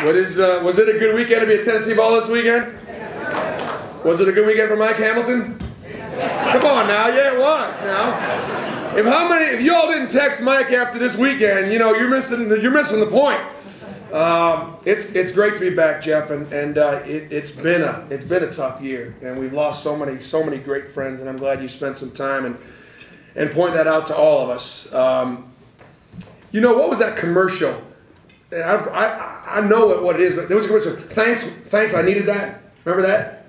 Was it a good weekend to be at Tennessee ball this weekend? Was it a good weekend for Mike Hamilton? Come on now, yeah, it was. Now, if you all didn't text Mike after this weekend, you know you're missing the point. It's great to be back, Jeff, and it's been a tough year, and we've lost so many great friends, and I'm glad you spent some time and point that out to all of us. You know, what was that commercial? And I know what it is, but there was a commercial. Thanks, I needed that. Remember that?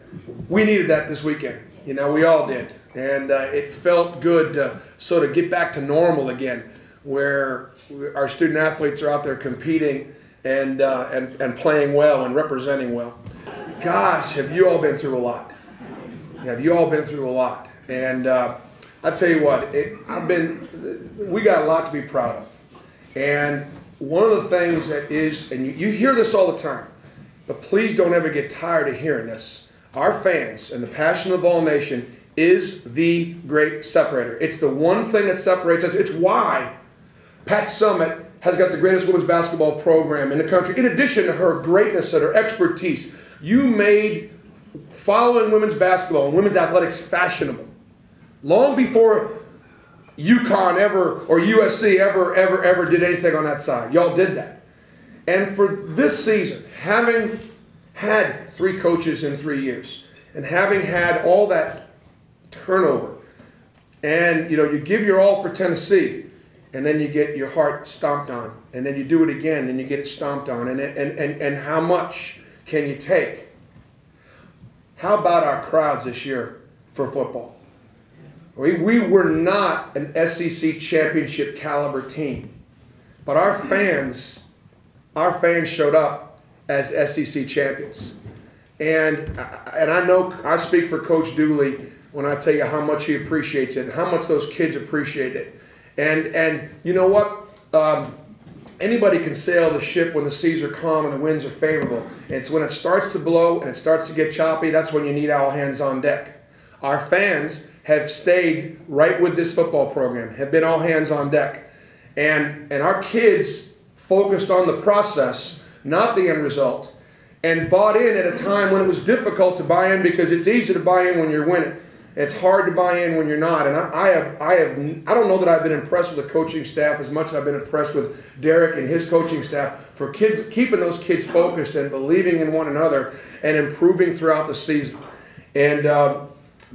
We needed that this weekend. You know, we all did. And it felt good to sort of get back to normal again, where our student athletes are out there competing and playing well and representing well. Gosh, have you all been through a lot? Have you all been through a lot? And I tell you what, we got a lot to be proud of. And one of the things that is, and you hear this all the time, but please don't ever get tired of hearing this. Our fans and the passion of all nation is the great separator. It's the one thing that separates us. It's why Pat Summitt has got the greatest women's basketball program in the country. In addition to her greatness and her expertise, you made following women's basketball and women's athletics fashionable. Long before UConn ever or USC ever did anything on that side. Y'all did that. And for this season, having had 3 coaches in 3 years and having had all that turnover, and you know, you give your all for Tennessee, and then you get your heart stomped on, and then you do it again and you get it stomped on, and how much can you take? How about our crowds this year for football? We were not an SEC championship caliber team, but our fans showed up as SEC champions. And I know I speak for Coach Dooley when I tell you how much he appreciates it and how much those kids appreciate it. And you know what? Anybody can sail the ship when the seas are calm and the winds are favorable. And it's when it starts to blow and it starts to get choppy, that's when you need all hands on deck. Our fans have stayed right with this football program, have been all hands on deck. And our kids focused on the process, not the end result, and bought in at a time when it was difficult to buy in, because it's easy to buy in when you're winning. It's hard to buy in when you're not. And I don't know that I've been impressed with the coaching staff as much as I've been impressed with Derek and his coaching staff for keeping those kids focused and believing in one another and improving throughout the season. And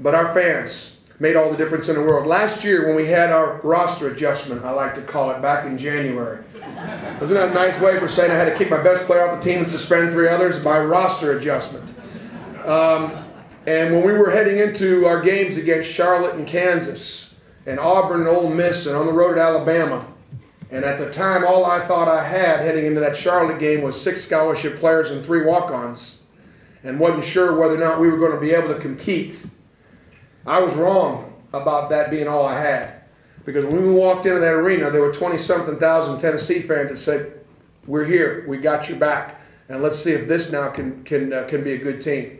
but our fans made all the difference in the world. Last year when we had our roster adjustment, I like to call it, back in January. Wasn't that a nice way for saying I had to kick my best player off the team and suspend 3 others? My roster adjustment. And when we were heading into our games against Charlotte and Kansas, and Auburn and Ole Miss, and on the road at Alabama, and at the time all I thought I had heading into that Charlotte game was 6 scholarship players and 3 walk-ons, and wasn't sure whether or not we were going to be able to compete, I was wrong about that being all I had. Because when we walked into that arena, there were 20-something thousand Tennessee fans that said, "We're here, we got your back, and let's see if this now can be a good team."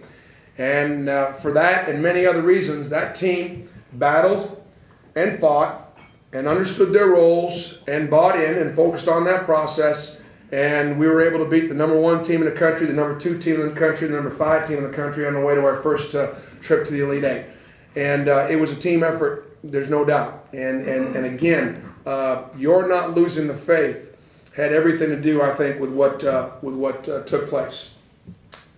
And for that and many other reasons, that team battled and fought and understood their roles and bought in and focused on that process. And we were able to beat the #1 team in the country, the #2 team in the country, the #5 team in the country on the way to our first trip to the Elite Eight. And it was a team effort, there's no doubt. And again, you're not losing the faith had everything to do, I think, with what took place.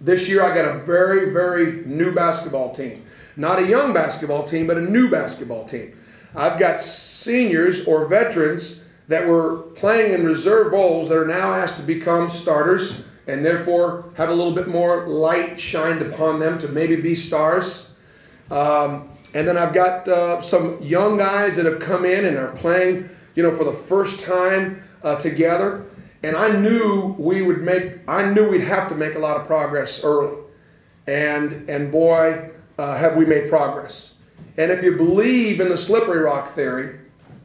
This year I got a very, very new basketball team. Not a young basketball team, but a new basketball team. I've got seniors or veterans that were playing in reserve roles that are now asked to become starters and therefore have a little bit more light shined upon them to maybe be stars. And then I've got some young guys that have come in and are playing, you know, for the first time together. And I knew we'd have to make a lot of progress early. And boy, have we made progress. And if you believe in the slippery rock theory,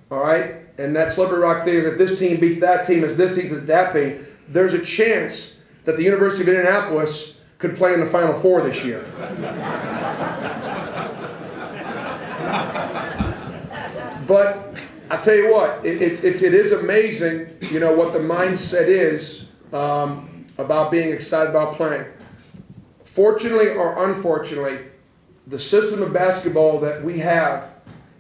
all right, and that slippery rock theory is if this team beats that team, as this team beats that team, there's a chance that the University of Indianapolis could play in the Final Four this year. But I tell you what, it is amazing, you know, what the mindset is about being excited about playing. Fortunately or unfortunately, the system of basketball that we have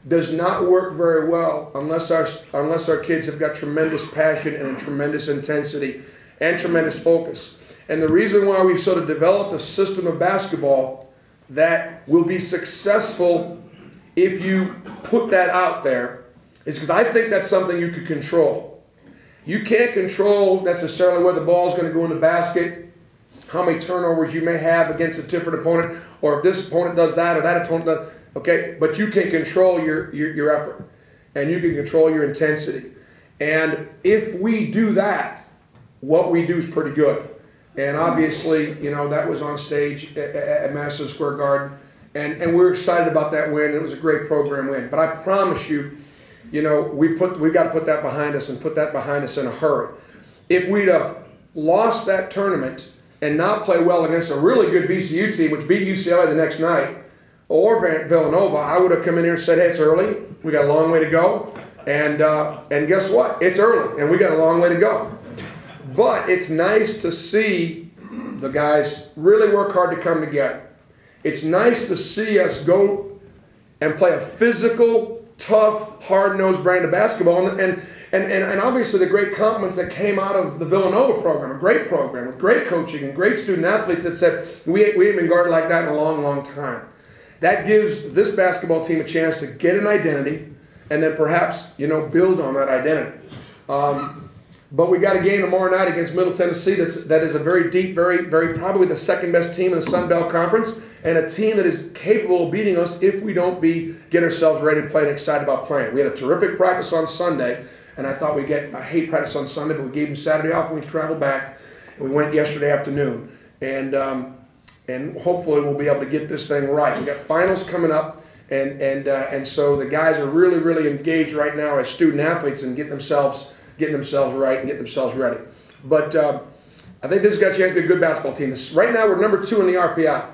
does not work very well unless our kids have got tremendous passion and a tremendous intensity and tremendous focus. And the reason why we've sort of developed a system of basketball that will be successful if you put that out there is because I think that's something you could control. You can't control necessarily where the ball is going to go in the basket, how many turnovers you may have against a different opponent, or if this opponent does that or that opponent does. Okay, but you can control your effort, and you can control your intensity. And if we do that, what we do is pretty good. And obviously, you know, that was on stage at Madison Square Garden, and we're excited about that win. It was a great program win. But I promise you, you know, we've got to put that behind us, and put that behind us in a hurry. If we'd have lost that tournament and not play well against a really good VCU team, which beat UCLA the next night, or Villanova, I would have come in here and said, hey, it's early. We got a long way to go. And guess what? It's early, and we got a long way to go. But it's nice to see the guys really work hard to come together. It's nice to see us go and play a physical, tough, hard-nosed brand of basketball. And obviously the great compliments that came out of the Villanova program, a great program with great coaching and great student athletes that said, we ain't been guarded like that in a long, long time. That gives this basketball team a chance to get an identity and then perhaps, you know, build on that identity. But we got a game tomorrow night against Middle Tennessee that is a very deep, very probably the second best team in the Sun Belt Conference, and a team that is capable of beating us if we don't get ourselves ready to play and excited about playing. We had a terrific practice on Sunday, and I thought I hate practice on Sunday, but we gave them Saturday off when we traveled back, and we went yesterday afternoon. And hopefully we'll be able to get this thing right. We've got finals coming up, and so the guys are really, really engaged right now as student athletes and getting themselves right and getting themselves ready. But I think this has got a chance to be a good basketball team. Right now we're number 2 in the RPI.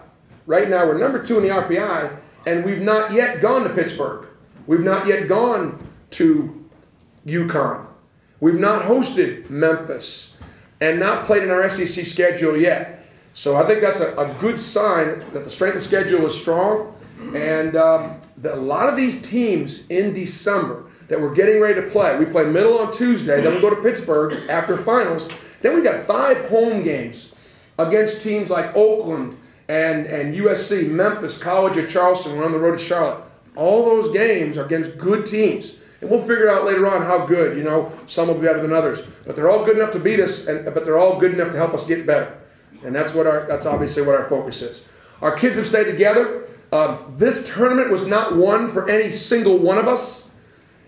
Right now we're number 2 in the RPI, and we've not yet gone to Pittsburgh. We've not yet gone to UConn. We've not hosted Memphis and not played in our SEC schedule yet. So I think that's a good sign that the strength of schedule is strong, and that a lot of these teams in December that we're getting ready to play, we play Middle on Tuesday, then we go to Pittsburgh after finals, then we got 5 home games against teams like Oakland and USC, Memphis, College of Charleston. We're on the road to Charlotte. All those games are against good teams. And we'll figure out later on how good, you know, some will be better than others. But they're all good enough to beat us, but they're all good enough to help us get better. And that's obviously what our focus is. Our kids have stayed together. This tournament was not won for any single one of us.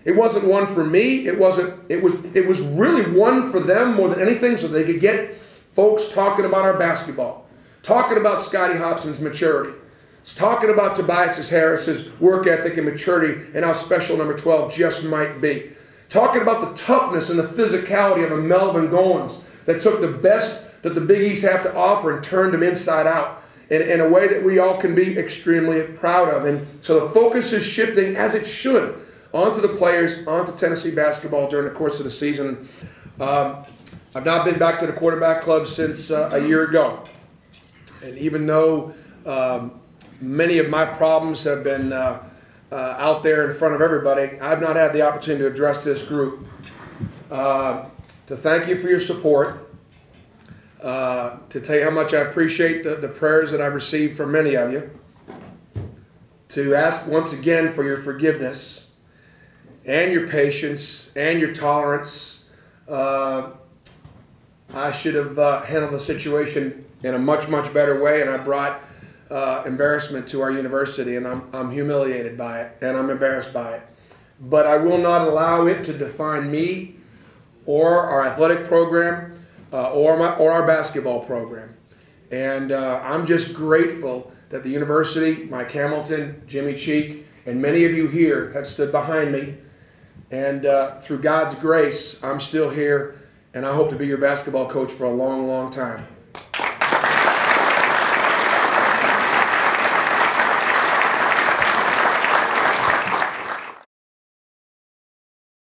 It wasn't one for me. It was really one for them more than anything, so they could get folks talking about our basketball, talking about Scotty Hobson's maturity, talking about Tobias Harris's work ethic and maturity and how special number 12 just might be, talking about the toughness and the physicality of a Melvin Goins that took the best that the Big East have to offer and turned them inside out in a way that we all can be extremely proud of. And so the focus is shifting, as it should, onto the players, onto Tennessee basketball during the course of the season. I've not been back to the quarterback club since a year ago. And even though many of my problems have been out there in front of everybody, I've not had the opportunity to address this group. To thank you for your support. To tell you how much I appreciate the prayers that I've received from many of you, to ask once again for your forgiveness and your patience and your tolerance. I should have handled the situation in a much, much better way, and I brought embarrassment to our university, and I'm humiliated by it, and I'm embarrassed by it. But I will not allow it to define me or our athletic program, or our basketball program. And I'm just grateful that the university, Mike Hamilton, Jimmy Cheek, and many of you here have stood behind me. And through God's grace, I'm still here, and I hope to be your basketball coach for a long, long time.